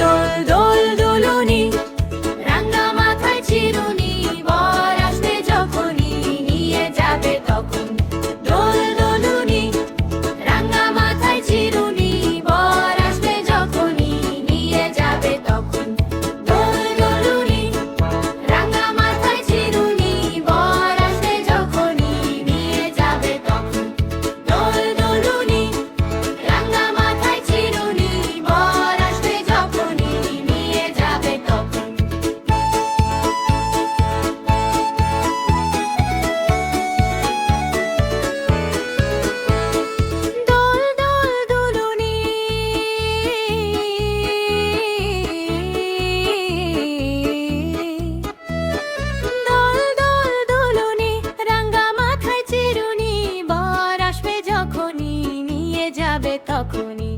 দোল দোল দুলুনি, রাঙা মাথায় চিরুনি, বর আসবে যখনই নিয়ে যাবে তখন। দোল দুলুনি, রাঙা মাথায় চিরুনি, বর আসবে যখনই নিয়ে যাবে তখন। দোল দুলুনি, রাঙা মাথায় চিরুনি, বর আসবে যখনই নিয়ে যাবে তখন। দোল দুলুনি, রাঙা মাথায় চিরুনি, বর আসবে যখনই নিয়ে যাবে তখন। দোল দোল দুলুনি, দোল দোল দুলুনি, রাঙা মাথায় চিরুনি, বর আসবে যখনই নিয়ে যাবে তখনই।